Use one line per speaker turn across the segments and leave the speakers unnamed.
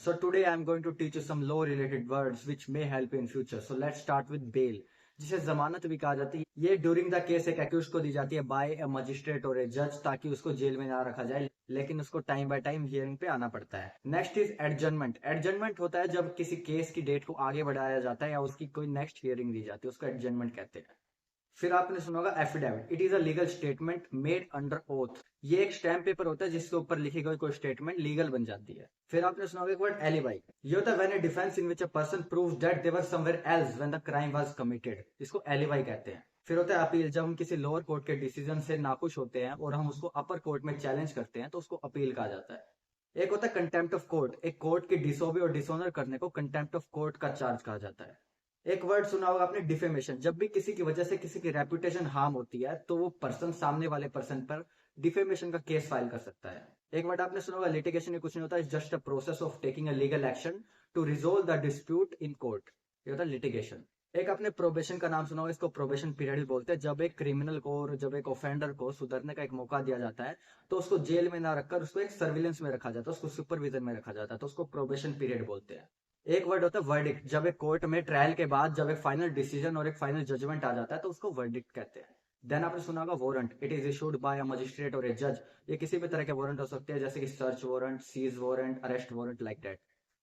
So today I am going to teach you some law related words which may help you in future. So let's start with bail, जिसे जमानत भी कहा जाती है। ये during the case एक accused को दी जाती है बाय ए मजिस्ट्रेट और ए जज, ताकि उसको जेल में ना रखा जाए, लेकिन उसको टाइम बाय टाइम हियरिंग पे आना पड़ता है। Next is adjournment. एडजर्नमेंट होता है जब किसी केस की डेट को आगे बढ़ाया जाता है या उसकी कोई नेक्स्ट हियरिंग दी जाती है, उसको एडजर्नमेंट कहते हैं। फिर आपने सुना होगा affidavit. It is a legal statement made under oath. ये एक स्टैम्प पेपर होता है जिसके ऊपर लिखी गई कोई स्टेटमेंट लीगल बन जाती है। फिर आपने सुना होगा एक वर्ड एलिबाई। ये होता है when A defence in which a person proves that they were somewhere else when the crime was committed, इसको एलिबाई कहते हैं। फिर होता है अपील। जब हम किसी लोअर कोर्ट के डिसीजन से नाखुश होते हैं और हम उसको अपर कोर्ट में चैलेंज करते हैं तो उसको अपील कहा जाता है। एक होता है कंटेम्प्ट ऑफ कोर्ट। एक कोर्ट की डिसोबे और डिसऑनर करने को कंटेम्प्ट ऑफ कोर्ट का चार्ज कहा जाता है। एक वर्ड सुना होगा आपने डिफेमेशन। जब भी किसी की वजह से किसी की रेपुटेशन हार्म होती है तो वो पर्सन सामने वाले पर्सन पर डिफेमेशन का केस फाइल कर सकता है। एक वर्ड आपने सुना होगा लिटिगेशन। ये कुछ नहीं होता, it's just a process of taking a legal action to resolve the dispute in court, ये होता है लिटिगेशन। एक आपने प्रोबेशन का नाम सुना होगा, इसको प्रोबेशन पीरियड बोलते हैं। जब एक क्रिमिनल को और जब एक ऑफेंडर को सुधरने का एक मौका दिया जाता है तो उसको जेल में ना रखकर उसको एक सर्विलेंस में रखा जाता है, उसको सुपरविजन में रखा जाता है, तो उसको प्रोबेशन पीरियड बोलते हैं। एक वर्ड होता है वर्डिक्ट। जब एक कोर्ट में ट्रायल के बाद जब एक फाइनल डिसीजन और एक फाइनल जजमेंट आ जाता है तो उसको वर्डिक्ट कहते हैं। देन आपने सुना होगा warrant. It is issued by a magistrate और ए जज। ये किसी भी तरह के वारंट हो सकते हैं, जैसे कि search warrant, seize warrant, arrest warrant, like that.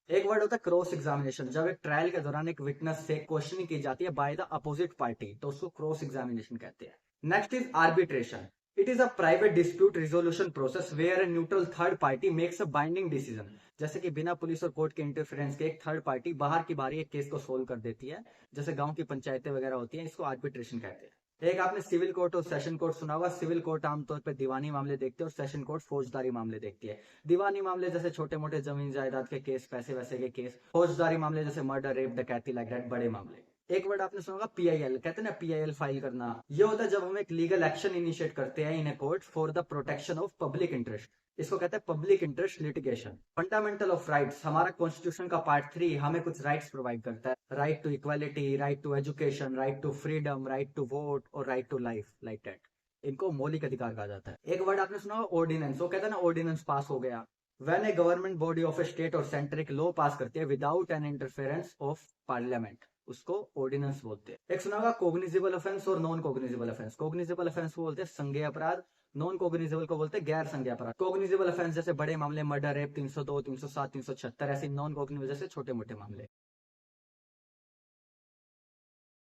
एक वर्ड होता है क्रॉस एग्जामिनेशन। जब एक ट्रायल के दौरान एक विटनेस से क्वेश्चनिंग की जाती है बाय द अपोजिट पार्टी तो उसको क्रॉस एग्जामिनेशन कहते हैं। Next is arbitration. It is a private dispute resolution process where a neutral third party makes a binding decision. जैसे कि बिना पुलिस और कोर्ट के इंटरफेरेंस के एक थर्ड पार्टी बाहर की बारी एक केस को सोल्व कर देती है, जैसे गांव की पंचायतें वगैरह होती हैं, इसको आर्बिट्रेशन कहते हैं। एक आपने सिविल कोर्ट और सेशन कोर्ट सुना होगा। सिविल कोर्ट आमतौर पर दीवानी मामले देखते हैं और सेशन कोर्ट फौजदारी मामले देखती है। दीवानी मामले जैसे छोटे मोटे जमीन जायदाद के केस, पैसे वैसे के केस। फौजदारी मामले जैसे मर्डर, रेप, डकैती, लाइक दैट, बड़े मामले। एक वर्ड आपने सुना होगा पीआईएल। कहते हैं ना पीआईएल फाइल करना। ये होता है जब हम एक लीगल एक्शन इनिशिएट करते हैं in a court for the protection of public interest, इसको कहते हैं public interest litigation. Fundamental of rights. हमारा कॉन्स्टिट्यूशन का पार्ट 3 हमें कुछ राइट्स प्रोवाइड करता है। Right to equality, right to education, right to freedom, right to vote और right to life, like that. इनको मौलिक अधिकार कहा जाता है। एक वर्ड आपने सुना होगा ऑर्डिनेंस। वो कहते हैं ना ऑर्डिनेंस पास हो गया। When A government body of A state और सेंटर एक लॉ पास करती है without an interference of parliament, उसको ऑर्डिनेंस बोलते हैं। एक सुना होगा कोग्निजिबल ऑफेंस और नॉन कोग्निजिबल ऑफेंस। कोग्निजिबल ऑफेंस को बोलते हैं संज्ञेय अपराध, नॉन कोग्निजिबल को बोलते हैं गैर संज्ञेय अपराध। कोग्निजिबल ऑफेंस जैसे बड़े मामले, मर्डर, रेप, 302, 307, 376, ऐसे नॉन कोग्निजिबल जैसे छोटे मोटे मामले।